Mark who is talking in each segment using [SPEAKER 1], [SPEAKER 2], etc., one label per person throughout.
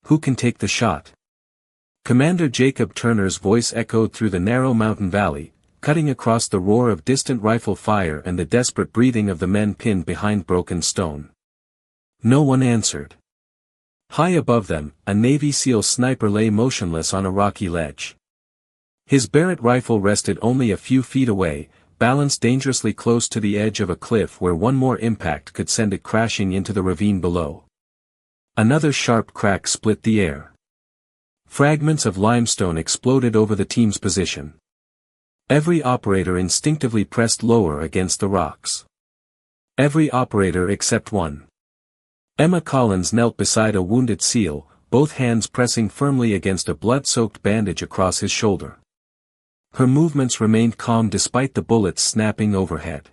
[SPEAKER 1] Who can take the shot? Commander Jacob Turner's voice echoed through the narrow mountain valley, cutting across the roar of distant rifle fire and the desperate breathing of the men pinned behind broken stone. No one answered. High above them, a Navy SEAL sniper lay motionless on a rocky ledge. His Barrett rifle rested only a few feet away, balanced dangerously close to the edge of a cliff where one more impact could send it crashing into the ravine below. Another sharp crack split the air. Fragments of limestone exploded over the team's position. Every operator instinctively pressed lower against the rocks. Every operator except one. Emma Collins knelt beside a wounded SEAL, both hands pressing firmly against a blood-soaked bandage across his shoulder. Her movements remained calm despite the bullets snapping overhead.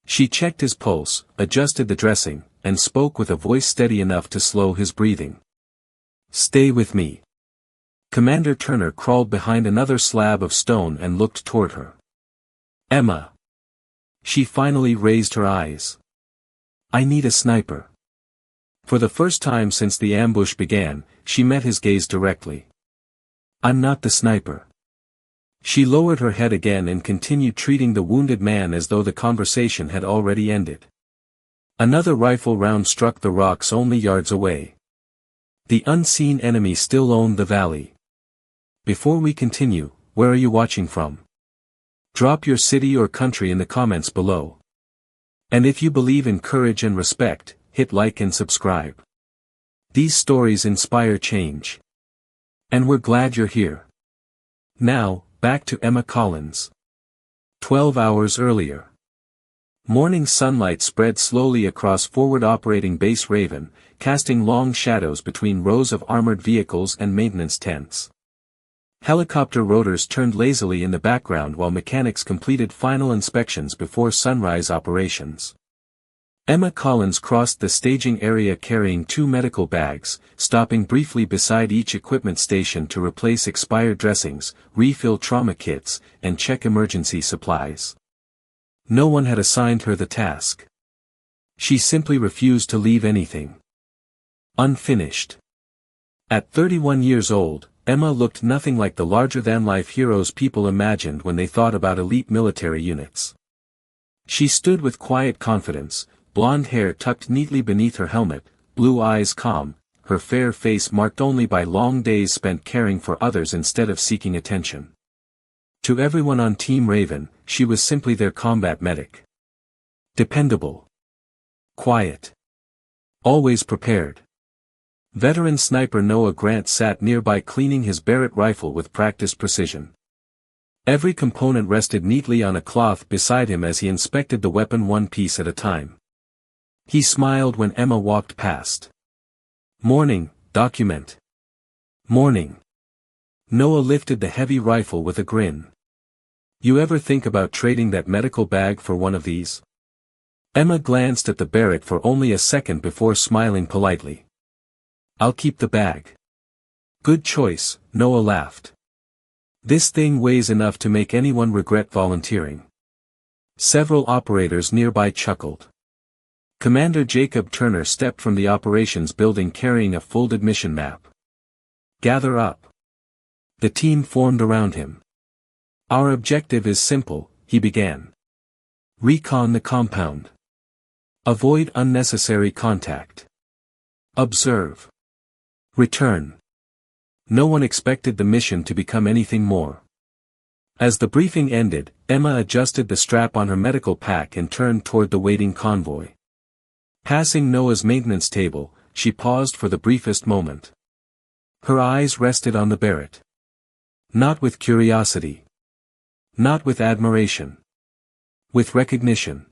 [SPEAKER 1] She checked his pulse, adjusted the dressing, and spoke with a voice steady enough to slow his breathing. "Stay with me." Commander Turner crawled behind another slab of stone and looked toward her. "Emma." She finally raised her eyes. "I need a sniper." For the first time since the ambush began, she met his gaze directly. "I'm not the sniper." She lowered her head again and continued treating the wounded man as though the conversation had already ended. Another rifle round struck the rocks only yards away. The unseen enemy still owned the valley. Before we continue, where are you watching from? Drop your city or country in the comments below. And if you believe in courage and respect, hit like and subscribe. These stories inspire change. And we're glad you're here. Now, back to Emma Collins. 12 hours earlier. Morning sunlight spread slowly across forward operating base Raven, casting long shadows between rows of armored vehicles and maintenance tents. Helicopter rotors turned lazily in the background while mechanics completed final inspections before sunrise operations. Emma Collins crossed the staging area carrying 2 medical bags, stopping briefly beside each equipment station to replace expired dressings, refill trauma kits, and check emergency supplies. No one had assigned her the task. She simply refused to leave anything unfinished. At 31 years old, Emma looked nothing like the larger-than-life heroes people imagined when they thought about elite military units. She stood with quiet confidence, blonde hair tucked neatly beneath her helmet, blue eyes calm, her fair face marked only by long days spent caring for others instead of seeking attention. To everyone on Team Raven, she was simply their combat medic. Dependable. Quiet. Always prepared. Veteran sniper Noah Grant sat nearby cleaning his Barrett rifle with practiced precision. Every component rested neatly on a cloth beside him as he inspected the weapon one piece at a time. He smiled when Emma walked past. "Morning, document." "Morning." Noah lifted the heavy rifle with a grin. "You ever think about trading that medical bag for one of these?" Emma glanced at the Barrett for only a second before smiling politely. "I'll keep the bag." "Good choice," Noah laughed. "This thing weighs enough to make anyone regret volunteering." Several operators nearby chuckled. Commander Jacob Turner stepped from the operations building carrying a folded mission map. "Gather up." The team formed around him. "Our objective is simple," he began. "Recon the compound. Avoid unnecessary contact. Observe. Return." No one expected the mission to become anything more. As the briefing ended, Emma adjusted the strap on her medical pack and turned toward the waiting convoy. Passing Noah's maintenance table, she paused for the briefest moment. Her eyes rested on the Barrett. Not with curiosity. Not with admiration. With recognition.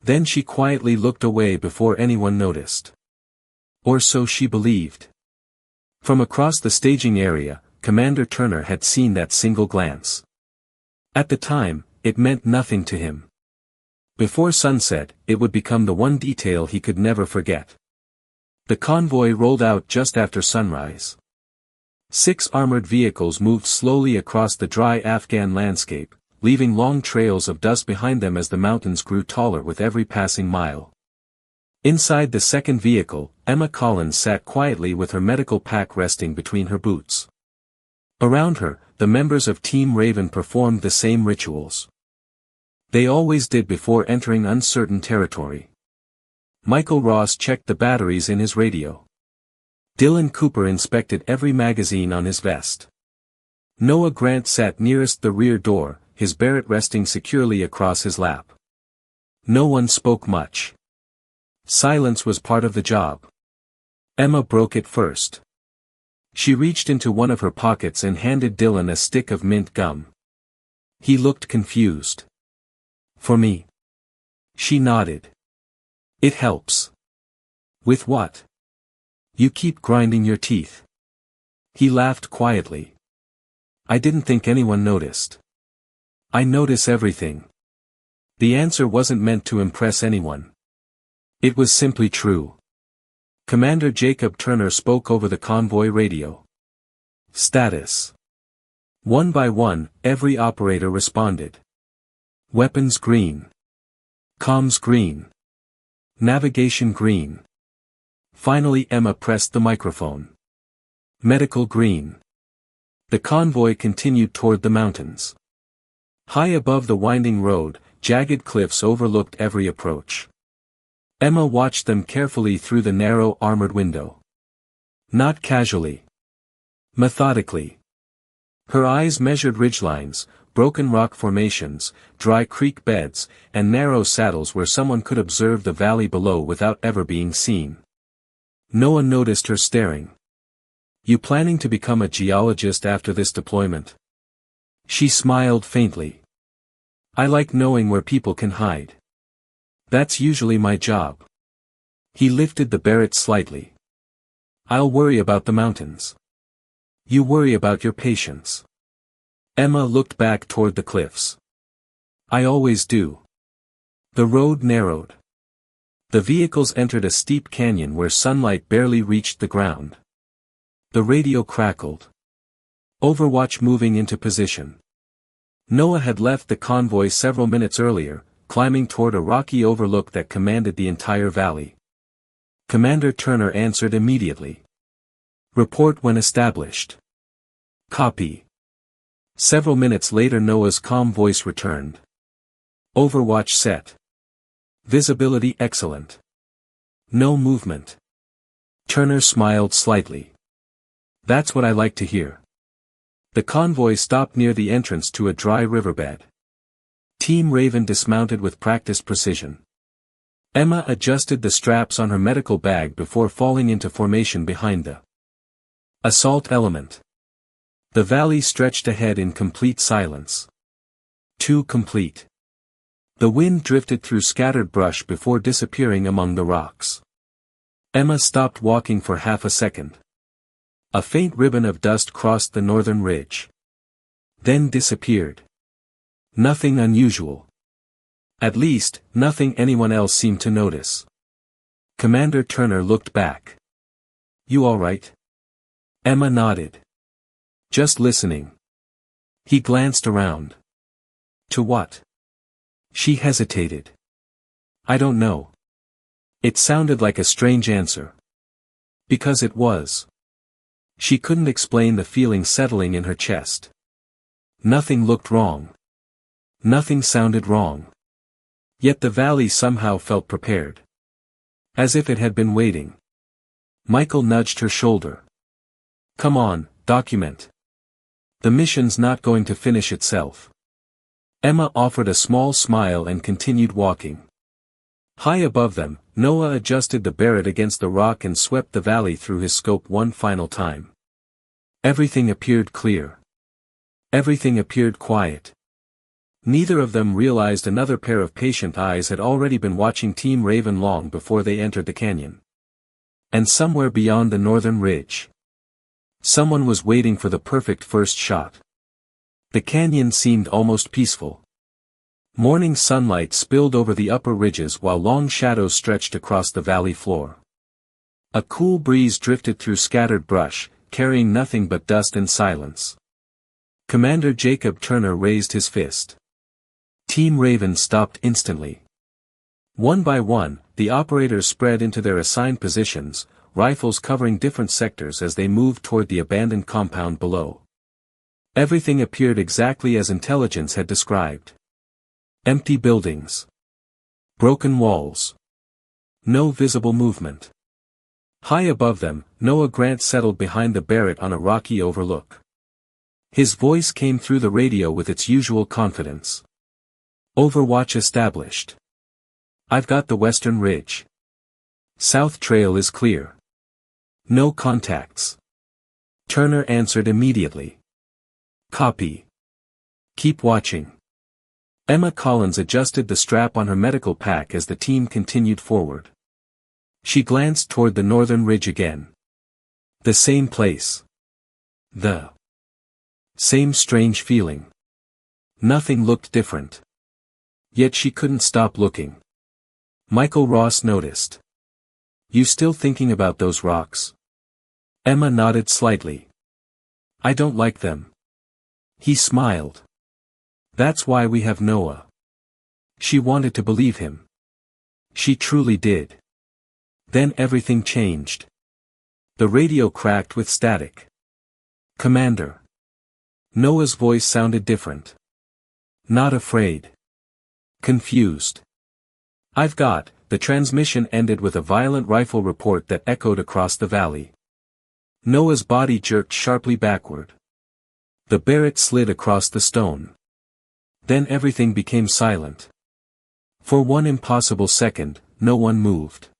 [SPEAKER 1] Then she quietly looked away before anyone noticed. Or so she believed. From across the staging area, Commander Turner had seen that single glance. At the time, it meant nothing to him. Before sunset, it would become the one detail he could never forget. The convoy rolled out just after sunrise. 6 armored vehicles moved slowly across the dry Afghan landscape, leaving long trails of dust behind them as the mountains grew taller with every passing mile. Inside the second vehicle, Emma Collins sat quietly with her medical pack resting between her boots. Around her, the members of Team Raven performed the same rituals. They always did before entering uncertain territory. Michael Ross checked the batteries in his radio. Dylan Cooper inspected every magazine on his vest. Noah Grant sat nearest the rear door, his Barrett resting securely across his lap. No one spoke much. Silence was part of the job. Emma broke it first. She reached into one of her pockets and handed Dylan a stick of mint gum. He looked confused. "For me?" She nodded. "It helps." "With what?" "You keep grinding your teeth." He laughed quietly. "I didn't think anyone noticed." "I notice everything." The answer wasn't meant to impress anyone. It was simply true. Commander Jacob Turner spoke over the convoy radio. Status. One by one, every operator responded. Weapons green. Comms green. Navigation green. Finally Emma pressed the microphone. Medical green. The convoy continued toward the mountains. High above the winding road, jagged cliffs overlooked every approach. Emma watched them carefully through the narrow armored window. Not casually. Methodically. Her eyes measured ridgelines, broken rock formations, dry creek beds, and narrow saddles where someone could observe the valley below without ever being seen. No one noticed her staring. "You planning to become a geologist after this deployment?" She smiled faintly. "I like knowing where people can hide. That's usually my job." He lifted the Barrett slightly. "I'll worry about the mountains. You worry about your patients." Emma looked back toward the cliffs. "I always do." The road narrowed. The vehicles entered a steep canyon where sunlight barely reached the ground. The radio crackled. Overwatch moving into position. Noah had left the convoy several minutes earlier, climbing toward a rocky overlook that commanded the entire valley. Commander Turner answered immediately. "Report when established." "Copy." Several minutes later Noah's calm voice returned. "Overwatch set. Visibility excellent. No movement." Turner smiled slightly. "That's what I like to hear." The convoy stopped near the entrance to a dry riverbed. Team Raven dismounted with practiced precision. Emma adjusted the straps on her medical bag before falling into formation behind the assault element. The valley stretched ahead in complete silence. Too complete. The wind drifted through scattered brush before disappearing among the rocks. Emma stopped walking for half a second. A faint ribbon of dust crossed the northern ridge. Then disappeared. Nothing unusual. At least, nothing anyone else seemed to notice. Commander Turner looked back. "You all right?" Emma nodded. "Just listening." He glanced around. "To what?" She hesitated. "I don't know." It sounded like a strange answer. Because it was. She couldn't explain the feeling settling in her chest. Nothing looked wrong. Nothing sounded wrong. Yet the valley somehow felt prepared. As if it had been waiting. Michael nudged her shoulder. "Come on, document. The mission's not going to finish itself." Emma offered a small smile and continued walking. High above them, Noah adjusted the Barrett against the rock and swept the valley through his scope one final time. Everything appeared clear. Everything appeared quiet. Neither of them realized another pair of patient eyes had already been watching Team Raven long before they entered the canyon. And somewhere beyond the northern ridge, someone was waiting for the perfect first shot. The canyon seemed almost peaceful. Morning sunlight spilled over the upper ridges while long shadows stretched across the valley floor. A cool breeze drifted through scattered brush, carrying nothing but dust and silence. Commander Jacob Turner raised his fist. Team Raven stopped instantly. One by one, the operators spread into their assigned positions, rifles covering different sectors as they moved toward the abandoned compound below. Everything appeared exactly as intelligence had described. Empty buildings. Broken walls. No visible movement. High above them, Noah Grant settled behind the Barrett on a rocky overlook. His voice came through the radio with its usual confidence. Overwatch established. I've got the western ridge. South trail is clear. No contacts. Turner answered immediately. Copy. Keep watching. Emma Collins adjusted the strap on her medical pack as the team continued forward. She glanced toward the northern ridge again. The same place. The same strange feeling. Nothing looked different. Yet she couldn't stop looking. Michael Ross noticed. You still thinking about those rocks? Emma nodded slightly. I don't like them. He smiled. That's why we have Noah. She wanted to believe him. She truly did. Then everything changed. The radio cracked with static. Commander. Noah's voice sounded different. Not afraid. Confused. I've got. The transmission ended with a violent rifle report that echoed across the valley. Noah's body jerked sharply backward. The Barrett slid across the stone. Then everything became silent. For one impossible second, no one moved.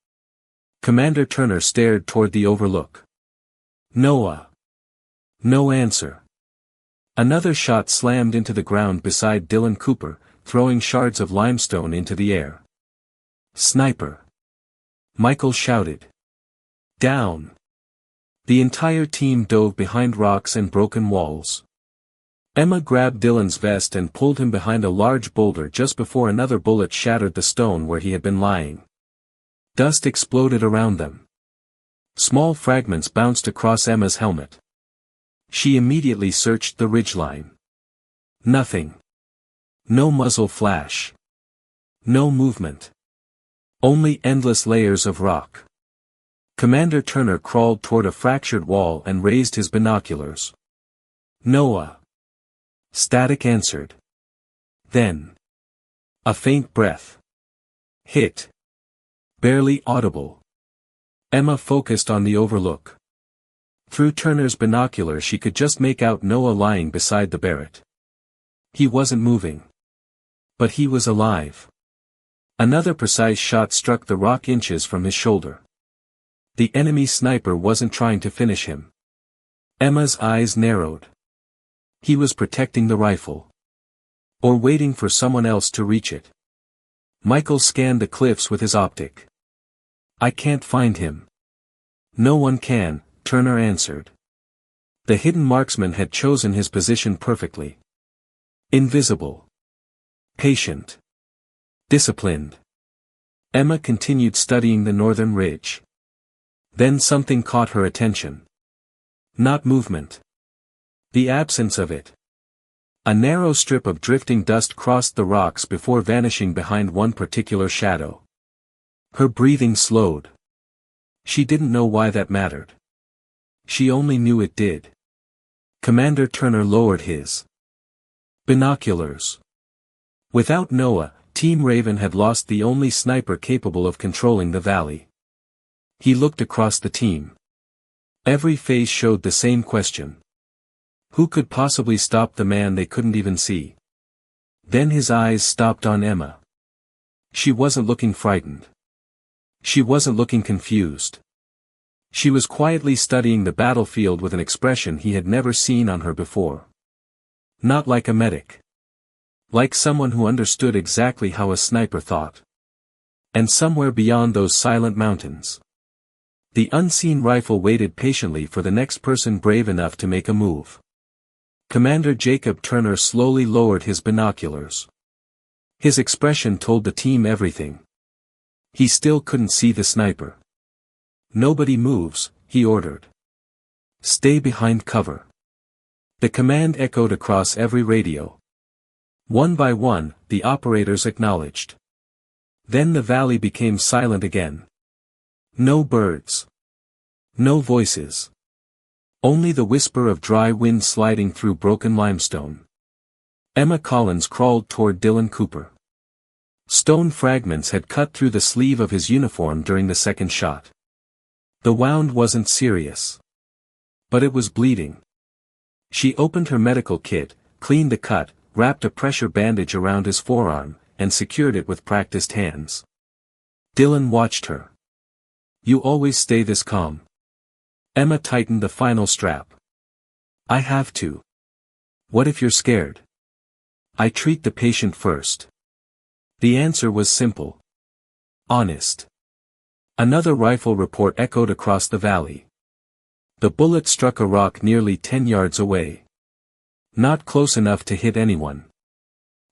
[SPEAKER 1] Commander Turner stared toward the overlook. Noah. No answer. Another shot slammed into the ground beside Dylan Cooper, throwing shards of limestone into the air. Sniper. Michael shouted. Down. The entire team dove behind rocks and broken walls. Emma grabbed Dylan's vest and pulled him behind a large boulder just before another bullet shattered the stone where he had been lying. Dust exploded around them. Small fragments bounced across Emma's helmet. She immediately searched the ridgeline. Nothing. No muzzle flash. No movement. Only endless layers of rock. Commander Turner crawled toward a fractured wall and raised his binoculars. Noah. Static answered. Then. A faint breath. Hit. Barely audible. Emma focused on the overlook. Through Turner's binocular she could just make out Noah lying beside the Barrett. He wasn't moving. But he was alive. Another precise shot struck the rock inches from his shoulder. The enemy sniper wasn't trying to finish him. Emma's eyes narrowed. He was protecting the rifle. Or waiting for someone else to reach it. Michael scanned the cliffs with his optic. I can't find him. No one can, Turner answered. The hidden marksman had chosen his position perfectly. Invisible. Patient. Disciplined. Emma continued studying the northern ridge. Then something caught her attention. Not movement. The absence of it. A narrow strip of drifting dust crossed the rocks before vanishing behind one particular shadow. Her breathing slowed. She didn't know why that mattered. She only knew it did. Commander Turner lowered his binoculars. Without Noah, Team Raven had lost the only sniper capable of controlling the valley. He looked across the team. Every face showed the same question. Who could possibly stop the man they couldn't even see? Then his eyes stopped on Emma. She wasn't looking frightened. She wasn't looking confused. She was quietly studying the battlefield with an expression he had never seen on her before. Not like a medic. Like someone who understood exactly how a sniper thought. And somewhere beyond those silent mountains. The unseen rifle waited patiently for the next person brave enough to make a move. Commander Jacob Turner slowly lowered his binoculars. His expression told the team everything. He still couldn't see the sniper. Nobody moves, he ordered. Stay behind cover. The command echoed across every radio. One by one, the operators acknowledged. Then the valley became silent again. No birds. No voices. Only the whisper of dry wind sliding through broken limestone. Emma Collins crawled toward Dylan Cooper. Stone fragments had cut through the sleeve of his uniform during the second shot. The wound wasn't serious. But it was bleeding. She opened her medical kit, cleaned the cut, wrapped a pressure bandage around his forearm, and secured it with practiced hands. Dylan watched her. "You always stay this calm." Emma tightened the final strap. "I have to." "What if you're scared?" "I treat the patient first." The answer was simple. Honest. Another rifle report echoed across the valley. The bullet struck a rock nearly 10 yards away. Not close enough to hit anyone.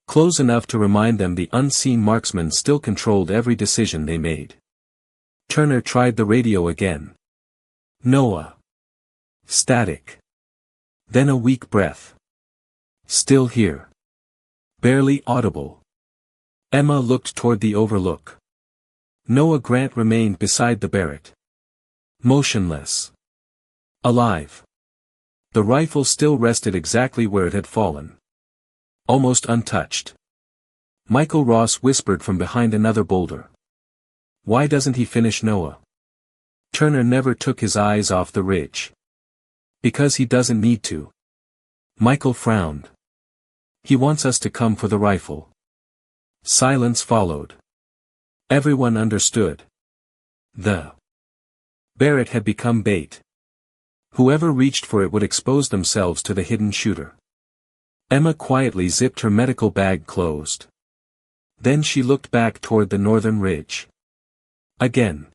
[SPEAKER 1] Close enough to remind them the unseen marksman still controlled every decision they made. Turner tried the radio again. "Noah." Static. Then a weak breath. "Still here." Barely audible. Emma looked toward the overlook. Noah Grant remained beside the Barrett. Motionless. Alive. The rifle still rested exactly where it had fallen. Almost untouched. Michael Ross whispered from behind another boulder. "Why doesn't he finish Noah?" Turner never took his eyes off the ridge. "Because he doesn't need to." Michael frowned. "He wants us to come for the rifle." Silence followed. Everyone understood. The Barrett had become bait. Whoever reached for it would expose themselves to the hidden shooter. Emma quietly zipped her medical bag closed. Then she looked back toward the northern ridge. Again.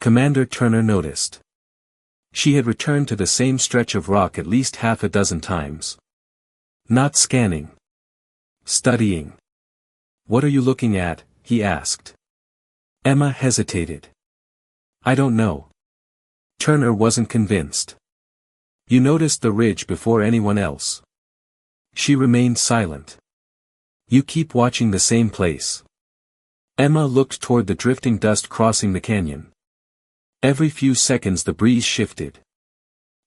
[SPEAKER 1] Commander Turner noticed. She had returned to the same stretch of rock at least half a dozen times. Not scanning. Studying. "What are you looking at?" he asked. Emma hesitated. "I don't know." Turner wasn't convinced. "You noticed the ridge before anyone else." She remained silent. "You keep watching the same place." Emma looked toward the drifting dust crossing the canyon. Every few seconds the breeze shifted.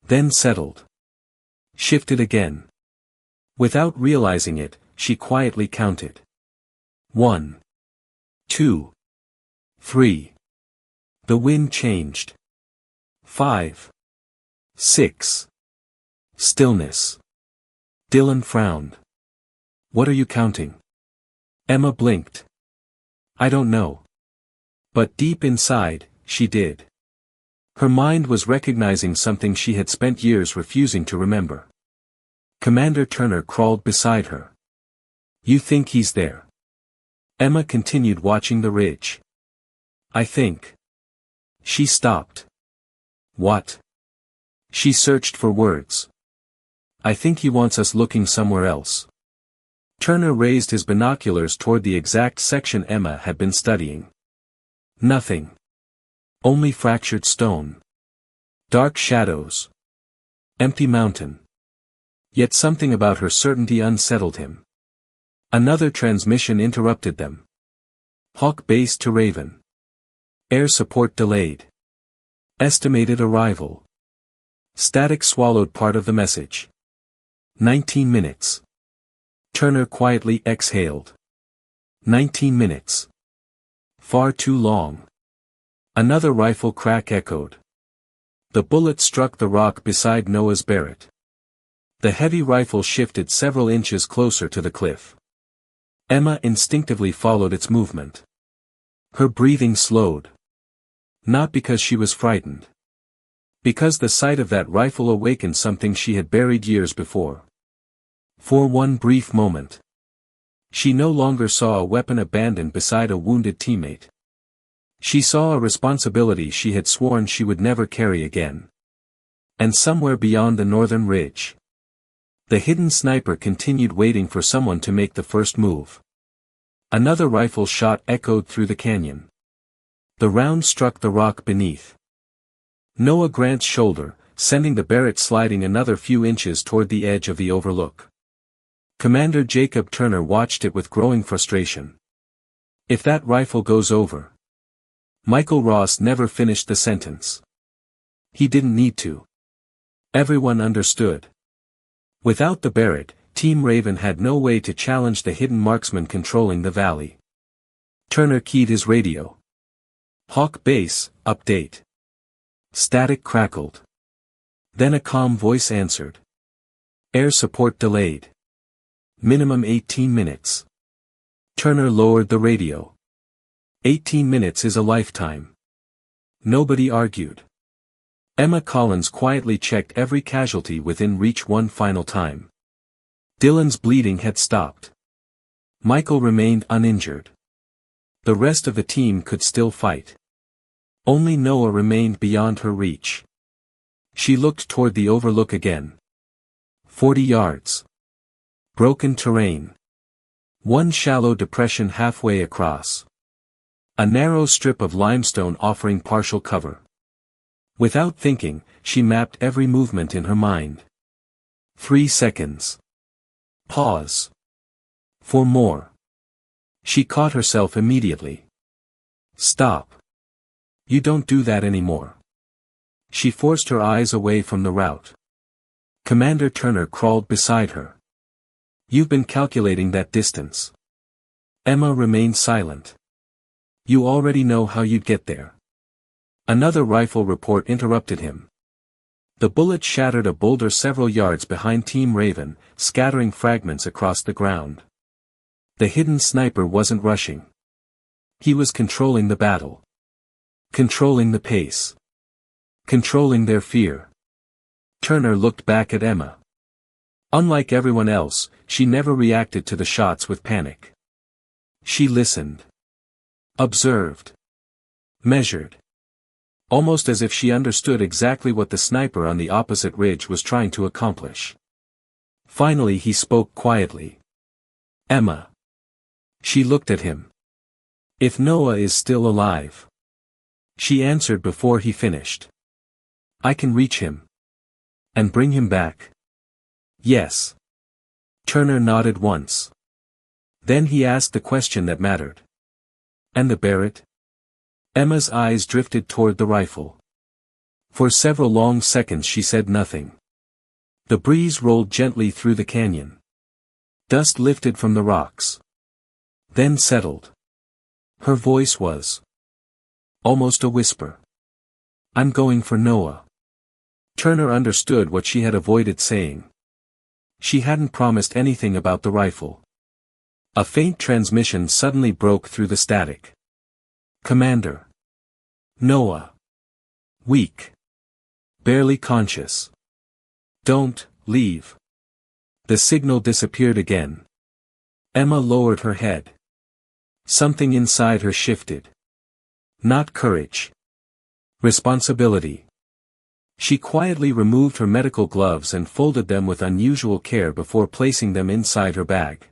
[SPEAKER 1] Then settled. Shifted again. Without realizing it, she quietly counted. 1, 2, 3. The wind changed. 5, 6. Stillness. Dylan frowned. "What are you counting?" Emma blinked. "I don't know." But deep inside, she did. Her mind was recognizing something she had spent years refusing to remember. Commander Turner crawled beside her. "You think he's there?" Emma continued watching the ridge. "I think." She stopped. "What?" She searched for words. "I think he wants us looking somewhere else." Turner raised his binoculars toward the exact section Emma had been studying. Nothing. Only fractured stone. Dark shadows. Empty mountain. Yet something about her certainty unsettled him. Another transmission interrupted them. Hawk Base to Raven. Air support delayed. Estimated arrival. Static swallowed part of the message. 19 minutes. Turner quietly exhaled. 19 minutes. Far too long. Another rifle crack echoed. The bullet struck the rock beside Noah's Barrett. The heavy rifle shifted several inches closer to the cliff. Emma instinctively followed its movement. Her breathing slowed. Not because she was frightened. Because the sight of that rifle awakened something she had buried years before. For one brief moment. She no longer saw a weapon abandoned beside a wounded teammate. She saw a responsibility she had sworn she would never carry again. And somewhere beyond the northern ridge, the hidden sniper continued waiting for someone to make the first move. Another rifle shot echoed through the canyon. The round struck the rock beneath Noah Grant's shoulder, sending the Barrett sliding another few inches toward the edge of the overlook. Commander Jacob Turner watched it with growing frustration. If that rifle goes over. Michael Ross never finished the sentence. He didn't need to. Everyone understood. Without the Barrett, Team Raven had no way to challenge the hidden marksman controlling the valley. Turner keyed his radio. Hawk base, update. Static crackled. Then a calm voice answered. Air support delayed. Minimum 18 minutes. Turner lowered the radio. 18 minutes is a lifetime. Nobody argued. Emma Collins quietly checked every casualty within reach one final time. Dylan's bleeding had stopped. Michael remained uninjured. The rest of the team could still fight. Only Noah remained beyond her reach. She looked toward the overlook again. 40 yards. Broken terrain. One shallow depression halfway across. A narrow strip of limestone offering partial cover. Without thinking, she mapped every movement in her mind. 3 seconds. Pause. 4 more. She caught herself immediately. Stop. You don't do that anymore. She forced her eyes away from the route. Commander Turner crawled beside her. You've been calculating that distance. Emma remained silent. You already know how you'd get there. Another rifle report interrupted him. The bullet shattered a boulder several yards behind Team Raven, scattering fragments across the ground. The hidden sniper wasn't rushing. He was controlling the battle. Controlling the pace. Controlling their fear. Turner looked back at Emma. Unlike everyone else, she never reacted to the shots with panic. She listened. Observed. Measured. Almost as if she understood exactly what the sniper on the opposite ridge was trying to accomplish. Finally he spoke quietly. Emma. She looked at him. If Noah is still alive. She answered before he finished. I can reach him. And bring him back. Yes. Turner nodded once. Then he asked the question that mattered. And the Barrett? Emma's eyes drifted toward the rifle. For several long seconds she said nothing. The breeze rolled gently through the canyon. Dust lifted from the rocks. Then settled. Her voice was almost a whisper. I'm going for Noah. Turner understood what she had avoided saying. She hadn't promised anything about the rifle. A faint transmission suddenly broke through the static. Commander. Noah. Weak. Barely conscious. Don't leave. The signal disappeared again. Emma lowered her head. Something inside her shifted. Not courage. Responsibility. She quietly removed her medical gloves and folded them with unusual care before placing them inside her bag.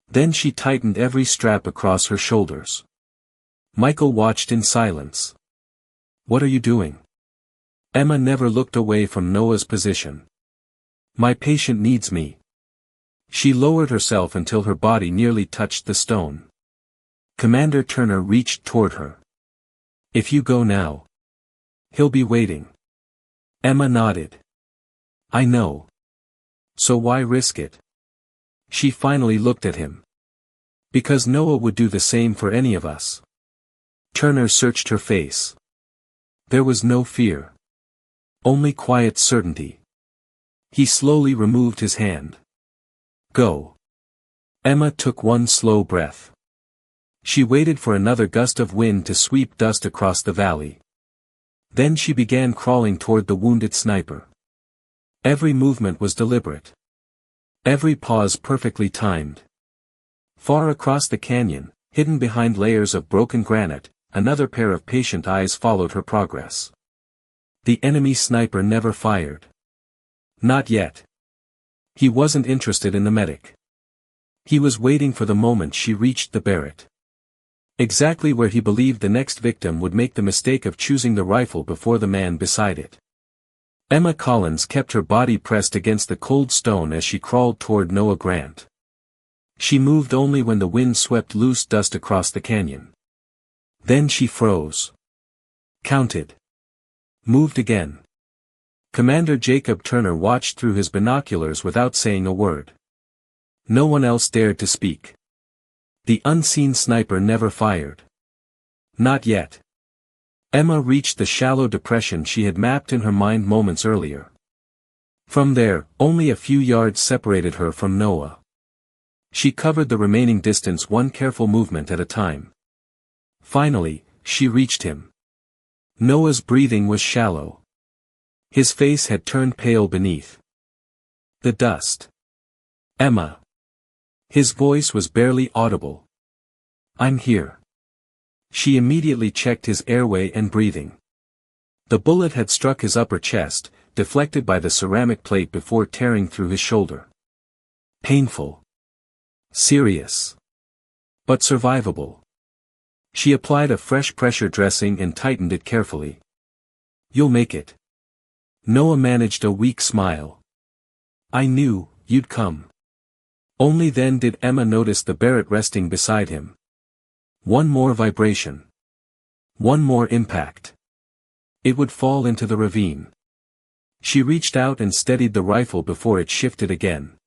[SPEAKER 1] Then she tightened every strap across her shoulders. Michael watched in silence. What are you doing? Emma never looked away from Noah's position. My patient needs me. She lowered herself until her body nearly touched the stone. Commander Turner reached toward her. If you go now. He'll be waiting. Emma nodded. I know. So why risk it? She finally looked at him. Because Noah would do the same for any of us. Turner searched her face. There was no fear. Only quiet certainty. He slowly removed his hand. Go. Emma took one slow breath. She waited for another gust of wind to sweep dust across the valley. Then she began crawling toward the wounded sniper. Every movement was deliberate. Every pause perfectly timed. Far across the canyon, hidden behind layers of broken granite, another pair of patient eyes followed her progress. The enemy sniper never fired. Not yet. He wasn't interested in the medic. He was waiting for the moment she reached the Barrett. Exactly where he believed the next victim would make the mistake of choosing the rifle before the man beside it. Emma Collins kept her body pressed against the cold stone as she crawled toward Noah Grant. She moved only when the wind swept loose dust across the canyon. Then she froze. Counted. Moved again. Commander Jacob Turner watched through his binoculars without saying a word. No one else dared to speak. The unseen sniper never fired. Not yet. Emma reached the shallow depression she had mapped in her mind moments earlier. From there, only a few yards separated her from Noah. She covered the remaining distance one careful movement at a time. Finally, she reached him. Noah's breathing was shallow. His face had turned pale beneath the dust. Emma. His voice was barely audible. I'm here. She immediately checked his airway and breathing. The bullet had struck his upper chest, deflected by the ceramic plate before tearing through his shoulder. Painful. Serious. But survivable. She applied a fresh pressure dressing and tightened it carefully. You'll make it. Noah managed a weak smile. I knew you'd come. Only then did Emma notice the Barrett resting beside him. One more vibration. One more impact. It would fall into the ravine. She reached out and steadied the rifle before it shifted again.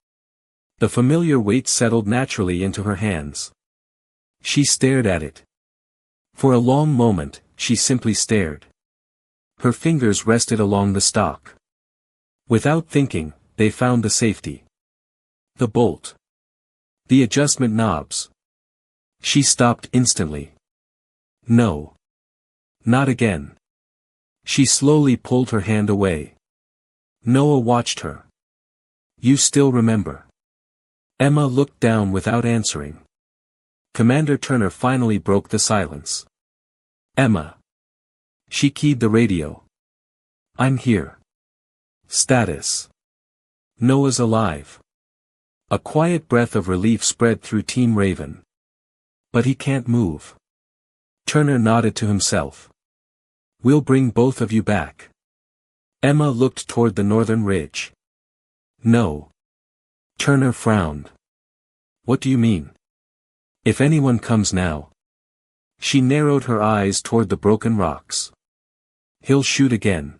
[SPEAKER 1] The familiar weight settled naturally into her hands. She stared at it. For a long moment, she simply stared. Her fingers rested along the stock. Without thinking, they found the safety. The bolt. The adjustment knobs. She stopped instantly. No. Not again. She slowly pulled her hand away. Noah watched her. You still remember. Emma looked down without answering. Commander Turner finally broke the silence. Emma. She keyed the radio. I'm here. Status. Noah's alive. A quiet breath of relief spread through Team Raven. But he can't move. Turner nodded to himself. We'll bring both of you back. Emma looked toward the northern ridge. No. Turner frowned. What do you mean? If anyone comes now. She narrowed her eyes toward the broken rocks. He'll shoot again.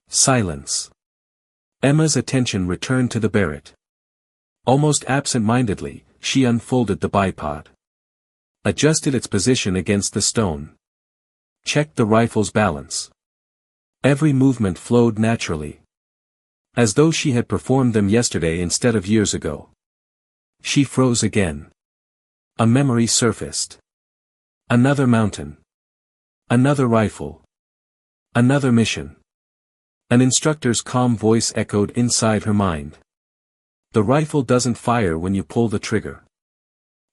[SPEAKER 1] Silence. Emma's attention returned to the Barrett. Almost absent-mindedly, she unfolded the bipod. Adjusted its position against the stone. Checked the rifle's balance. Every movement flowed naturally. As though she had performed them yesterday instead of years ago. She froze again. A memory surfaced. Another mountain. Another rifle. Another mission. An instructor's calm voice echoed inside her mind. The rifle doesn't fire when you pull the trigger.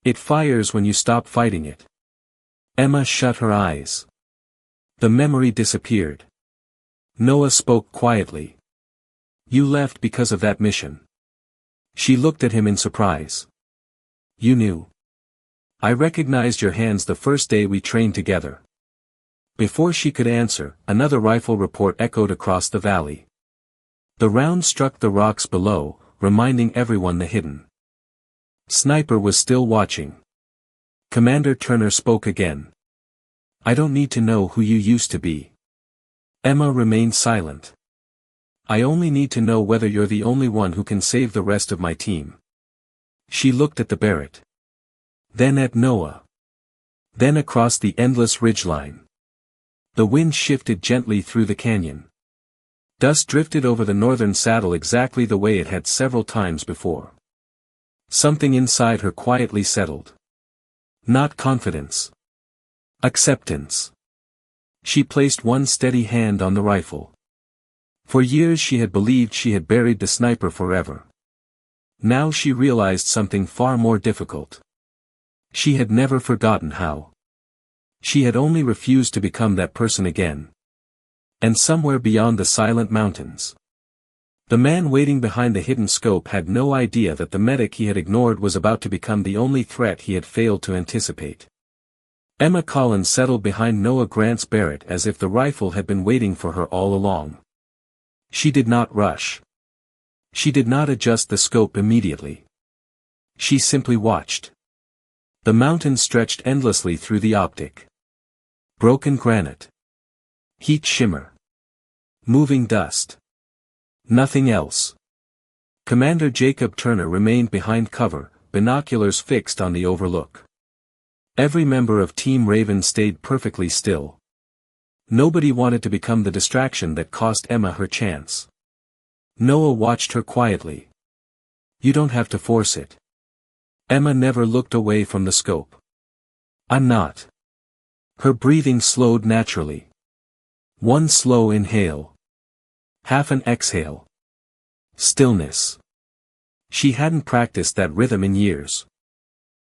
[SPEAKER 1] It fires when you stop fighting it. Emma shut her eyes. The memory disappeared. Noah spoke quietly. You left because of that mission. She looked at him in surprise. You knew. I recognized your hands the first day we trained together. Before she could answer, another rifle report echoed across the valley. The round struck the rocks below, reminding everyone the hidden sniper was still watching. Commander Turner spoke again. I don't need to know who you used to be. Emma remained silent. I only need to know whether you're the only one who can save the rest of my team. She looked at the Barrett. Then at Noah. Then across the endless ridgeline. The wind shifted gently through the canyon. Dust drifted over the northern saddle exactly the way it had several times before. Something inside her quietly settled. Not confidence. Acceptance. She placed one steady hand on the rifle. For years she had believed she had buried the sniper forever. Now she realized something far more difficult. She had never forgotten how. She had only refused to become that person again. And somewhere beyond the silent mountains. The man waiting behind the hidden scope had no idea that the medic he had ignored was about to become the only threat he had failed to anticipate. Emma Collins settled behind Noah Grant's Barrett as if the rifle had been waiting for her all along. She did not rush. She did not adjust the scope immediately. She simply watched. The mountain stretched endlessly through the optic. Broken granite. Heat shimmer. Moving dust. Nothing else. Commander Jacob Turner remained behind cover, binoculars fixed on the overlook. Every member of Team Raven stayed perfectly still. Nobody wanted to become the distraction that cost Emma her chance. Noah watched her quietly. You don't have to force it. Emma never looked away from the scope. I'm not. Her breathing slowed naturally. One slow inhale. Half an exhale. Stillness. She hadn't practiced that rhythm in years.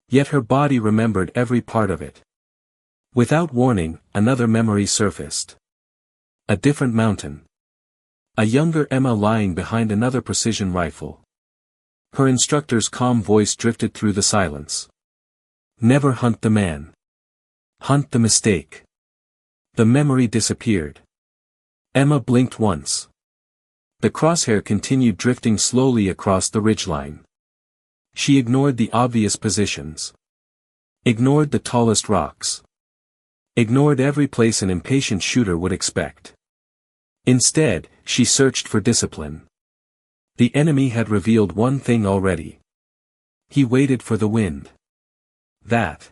[SPEAKER 1] Yet her body remembered every part of it. Without warning, another memory surfaced. A different mountain. A younger Emma lying behind another precision rifle. Her instructor's calm voice drifted through the silence. Never hunt the man. Hunt the mistake. The memory disappeared. Emma blinked once. The crosshair continued drifting slowly across the ridgeline. She ignored the obvious positions. Ignored the tallest rocks. Ignored every place an impatient shooter would expect. Instead, she searched for discipline. The enemy had revealed one thing already. He waited for the wind. That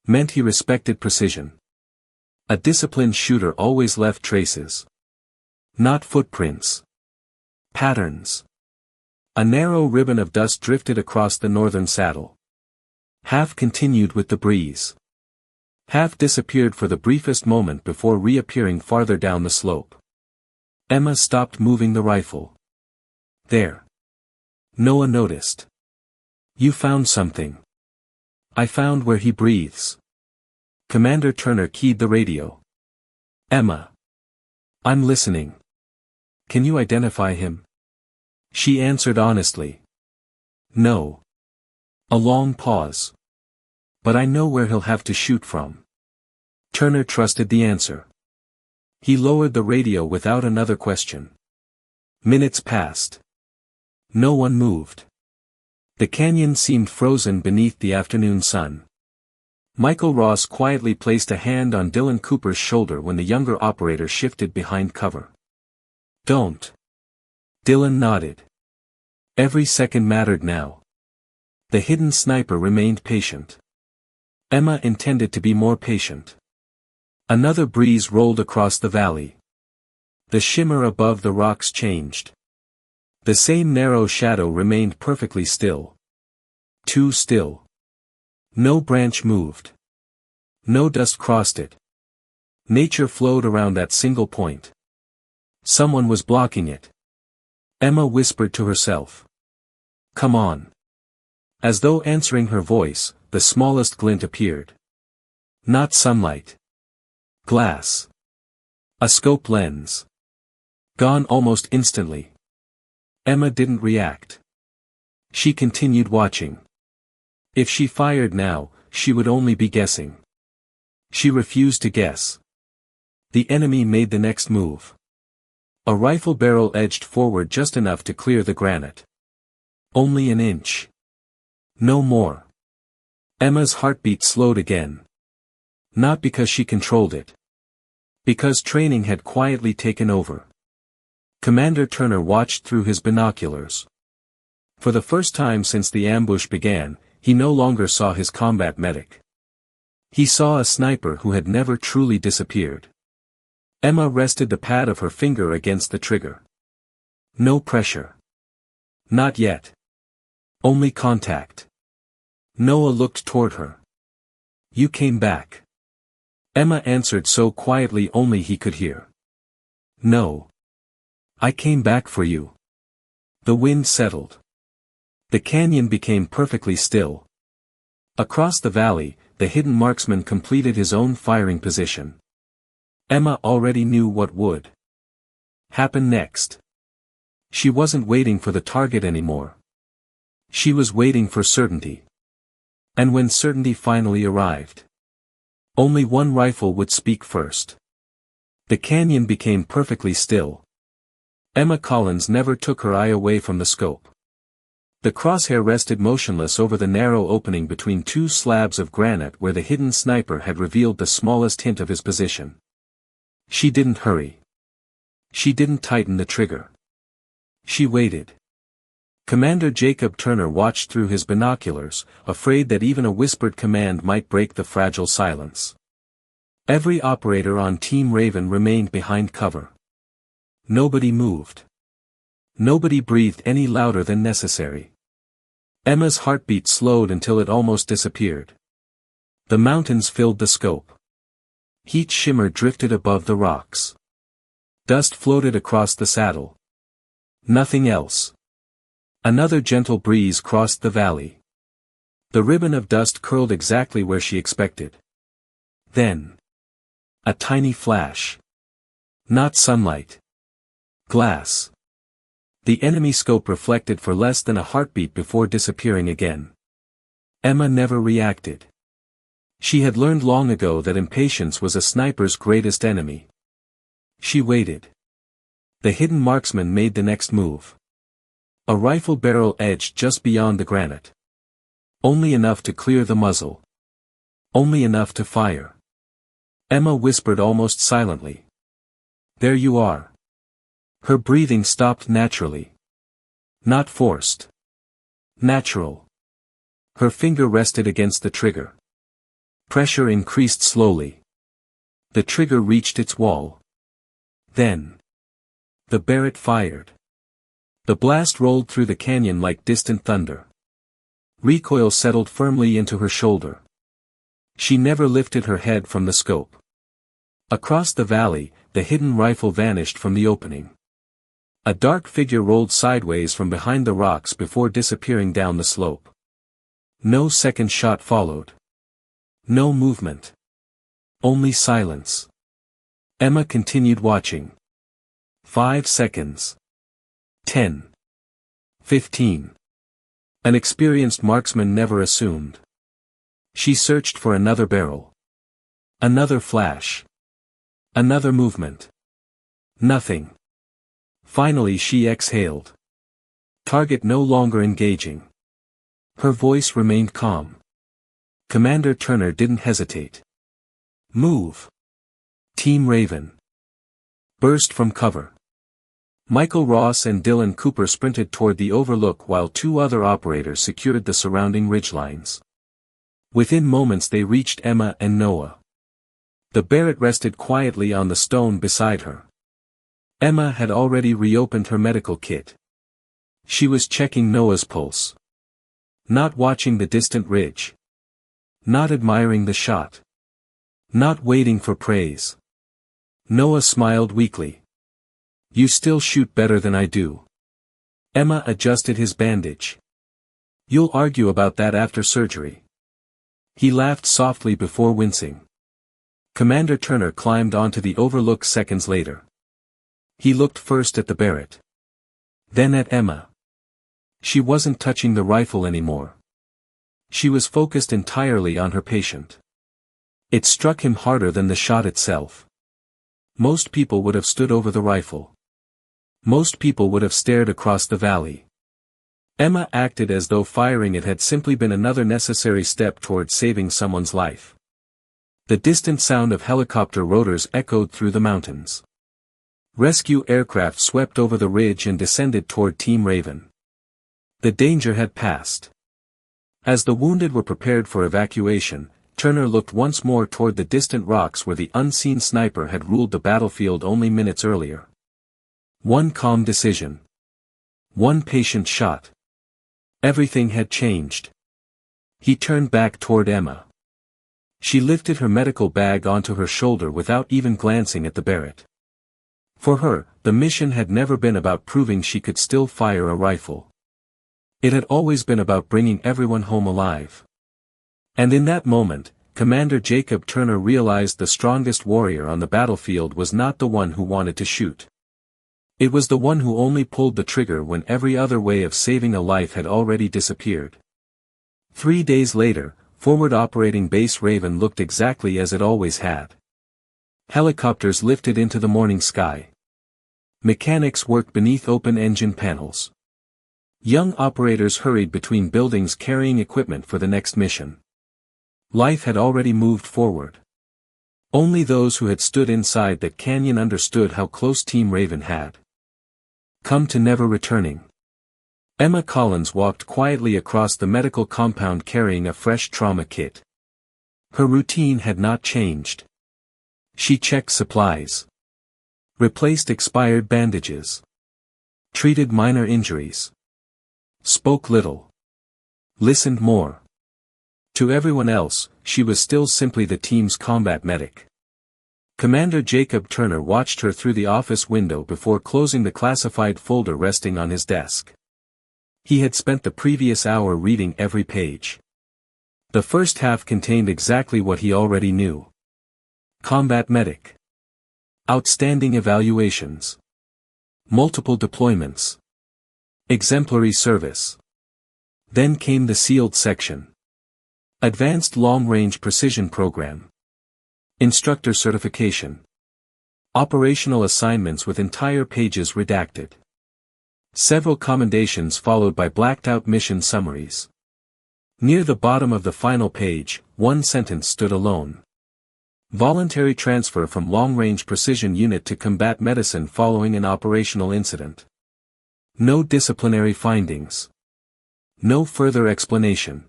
[SPEAKER 1] meant he respected precision. A disciplined shooter always left traces. Not footprints. Patterns. A narrow ribbon of dust drifted across the northern saddle. Half continued with the breeze. Half disappeared for the briefest moment before reappearing farther down the slope. Emma stopped moving the rifle. There. Noah noticed. You found something. I found where he breathes. Commander Turner keyed the radio. Emma. I'm listening. Can you identify him? She answered honestly. No. A long pause. But I know where he'll have to shoot from. Turner trusted the answer. He lowered the radio without another question. Minutes passed. No one moved. The canyon seemed frozen beneath the afternoon sun. Michael Ross quietly placed a hand on Dylan Cooper's shoulder when the younger operator shifted behind cover. Don't. Dylan nodded. Every second mattered now. The hidden sniper remained patient. Emma intended to be more patient. Another breeze rolled across the valley. The shimmer above the rocks changed. The same narrow shadow remained perfectly still. Too still. No branch moved. No dust crossed it. Nature flowed around that single point. Someone was blocking it. Emma whispered to herself. Come on. As though answering her voice, the smallest glint appeared. Not sunlight. Glass. A scope lens. Gone almost instantly. Emma didn't react. She continued watching. If she fired now, she would only be guessing. She refused to guess. The enemy made the next move. A rifle barrel edged forward just enough to clear the granite. Only an inch. No more. Emma's heartbeat slowed again. Not because she controlled it. Because training had quietly taken over. Commander Turner watched through his binoculars. For the first time since the ambush began, he no longer saw his combat medic. He saw a sniper who had never truly disappeared. Emma rested the pad of her finger against the trigger. No pressure. Not yet. Only contact. Noah looked toward her. You came back. Emma answered so quietly only he could hear. No. I came back for you. The wind settled. The canyon became perfectly still. Across the valley, the hidden marksman completed his own firing position. Emma already knew what would happen next. She wasn't waiting for the target anymore. She was waiting for certainty. And when certainty finally arrived, only one rifle would speak first. The canyon became perfectly still. Emma Collins never took her eye away from the scope. The crosshair rested motionless over the narrow opening between two slabs of granite where the hidden sniper had revealed the smallest hint of his position. She didn't hurry. She didn't tighten the trigger. She waited. Commander Jacob Turner watched through his binoculars, afraid that even a whispered command might break the fragile silence. Every operator on Team Raven remained behind cover. Nobody moved. Nobody breathed any louder than necessary. Emma's heartbeat slowed until it almost disappeared. The mountains filled the scope. Heat shimmer drifted above the rocks. Dust floated across the saddle. Nothing else. Another gentle breeze crossed the valley. The ribbon of dust curled exactly where she expected. Then. A tiny flash. Not sunlight. Glass. The enemy scope reflected for less than a heartbeat before disappearing again. Emma never reacted. She had learned long ago that impatience was a sniper's greatest enemy. She waited. The hidden marksman made the next move. A rifle barrel edged just beyond the granite. Only enough to clear the muzzle. Only enough to fire. Emma whispered almost silently. "There you are." Her breathing stopped naturally. Not forced. Natural. Her finger rested against the trigger. Pressure increased slowly. The trigger reached its wall. Then. The Barrett fired. The blast rolled through the canyon like distant thunder. Recoil settled firmly into her shoulder. She never lifted her head from the scope. Across the valley, the hidden rifle vanished from the opening. A dark figure rolled sideways from behind the rocks before disappearing down the slope. No second shot followed. No movement. Only silence. Emma continued watching. 5 seconds. 10. 15. An experienced marksman never assumed. She searched for another barrel. Another flash. Another movement. Nothing. Finally she exhaled. Target no longer engaging. Her voice remained calm. Commander Turner didn't hesitate. "Move." Team Raven. Burst from cover. Michael Ross and Dylan Cooper sprinted toward the overlook while 2 other operators secured the surrounding ridgelines. Within moments they reached Emma and Noah. The Barrett rested quietly on the stone beside her. Emma had already reopened her medical kit. She was checking Noah's pulse. Not watching the distant ridge. Not admiring the shot. Not waiting for praise. Noah smiled weakly. "You still shoot better than I do." Emma adjusted his bandage. "You'll argue about that after surgery." He laughed softly before wincing. Commander Turner climbed onto the overlook seconds later. He looked first at the Barrett. Then at Emma. She wasn't touching the rifle anymore. She was focused entirely on her patient. It struck him harder than the shot itself. Most people would have stood over the rifle. Most people would have stared across the valley. Emma acted as though firing it had simply been another necessary step toward saving someone's life. The distant sound of helicopter rotors echoed through the mountains. Rescue aircraft swept over the ridge and descended toward Team Raven. The danger had passed. As the wounded were prepared for evacuation, Turner looked once more toward the distant rocks where the unseen sniper had ruled the battlefield only minutes earlier. One calm decision. One patient shot. Everything had changed. He turned back toward Emma. She lifted her medical bag onto her shoulder without even glancing at the Barrett. For her, the mission had never been about proving she could still fire a rifle. It had always been about bringing everyone home alive. And in that moment, Commander Jacob Turner realized the strongest warrior on the battlefield was not the one who wanted to shoot. It was the one who only pulled the trigger when every other way of saving a life had already disappeared. 3 days later, Forward Operating Base Raven looked exactly as it always had. Helicopters lifted into the morning sky. Mechanics worked beneath open engine panels. Young operators hurried between buildings carrying equipment for the next mission. Life had already moved forward. Only those who had stood inside that canyon understood how close Team Raven had come to never returning. Emma Collins walked quietly across the medical compound carrying a fresh trauma kit. Her routine had not changed. She checked supplies, replaced expired bandages, treated minor injuries, spoke little, listened more. To everyone else, she was still simply the team's combat medic. Commander Jacob Turner watched her through the office window before closing the classified folder resting on his desk. He had spent the previous hour reading every page. The first half contained exactly what he already knew. Combat medic. Outstanding evaluations. Multiple deployments. Exemplary service. Then came the sealed section. Advanced Long-Range Precision Program. Instructor Certification. Operational assignments with entire pages redacted. Several commendations followed by blacked-out mission summaries. Near the bottom of the final page, one sentence stood alone. Voluntary transfer from long-range precision unit to combat medicine following an operational incident. No disciplinary findings. No further explanation.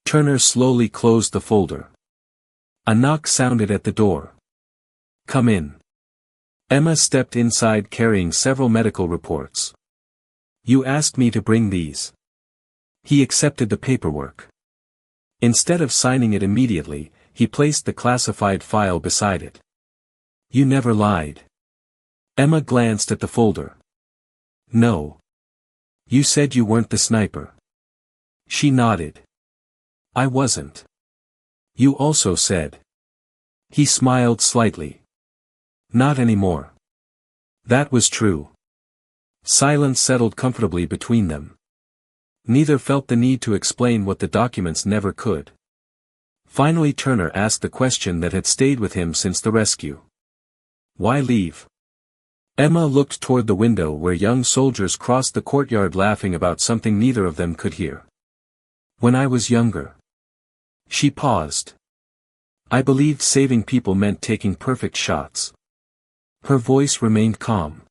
[SPEAKER 1] Turner slowly closed the folder. A knock sounded at the door. "Come in." Emma stepped inside carrying several medical reports. "You asked me to bring these." He accepted the paperwork. Instead of signing it immediately, he placed the classified file beside it. "You never lied." Emma glanced at the folder. "No. You said you weren't the sniper." She nodded. "I wasn't." "You also said." He smiled slightly. "Not anymore." That was true. Silence settled comfortably between them. Neither felt the need to explain what the documents never could. Finally Turner asked the question that had stayed with him since the rescue. "Why leave?" Emma looked toward the window where young soldiers crossed the courtyard laughing about something neither of them could hear. "When I was younger." She paused. "I believed saving people meant taking perfect shots." Her voice remained calm.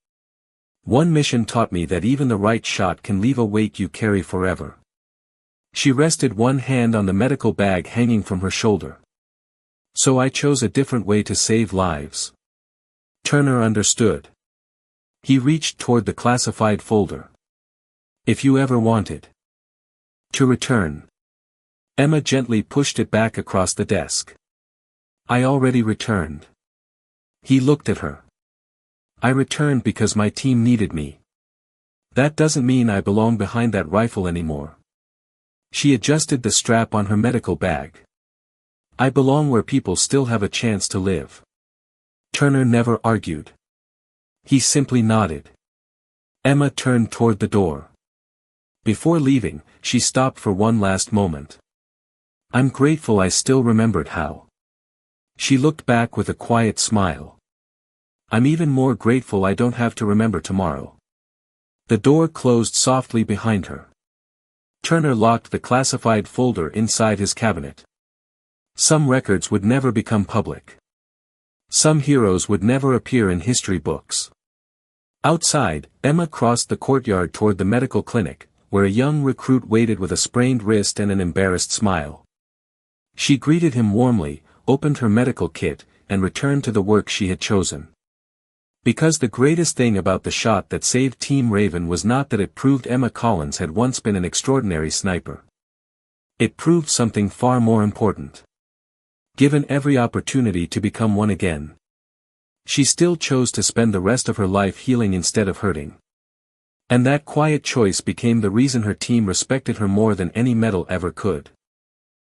[SPEAKER 1] "One mission taught me that even the right shot can leave a weight you carry forever." She rested one hand on the medical bag hanging from her shoulder. "So I chose a different way to save lives." Turner understood. He reached toward the classified folder. "If you ever wanted to return." Emma gently pushed it back across the desk. "I already returned." He looked at her. "I returned because my team needed me. That doesn't mean I belong behind that rifle anymore." She adjusted the strap on her medical bag. "I belong where people still have a chance to live." Turner never argued. He simply nodded. Emma turned toward the door. Before leaving, she stopped for one last moment. "I'm grateful I still remembered how." She looked back with a quiet smile. "I'm even more grateful I don't have to remember tomorrow." The door closed softly behind her. Turner locked the classified folder inside his cabinet. Some records would never become public. Some heroes would never appear in history books. Outside, Emma crossed the courtyard toward the medical clinic, where a young recruit waited with a sprained wrist and an embarrassed smile. She greeted him warmly, opened her medical kit, and returned to the work she had chosen. Because the greatest thing about the shot that saved Team Raven was not that it proved Emma Collins had once been an extraordinary sniper. It proved something far more important. Given every opportunity to become one again, she still chose to spend the rest of her life healing instead of hurting. And that quiet choice became the reason her team respected her more than any medal ever could.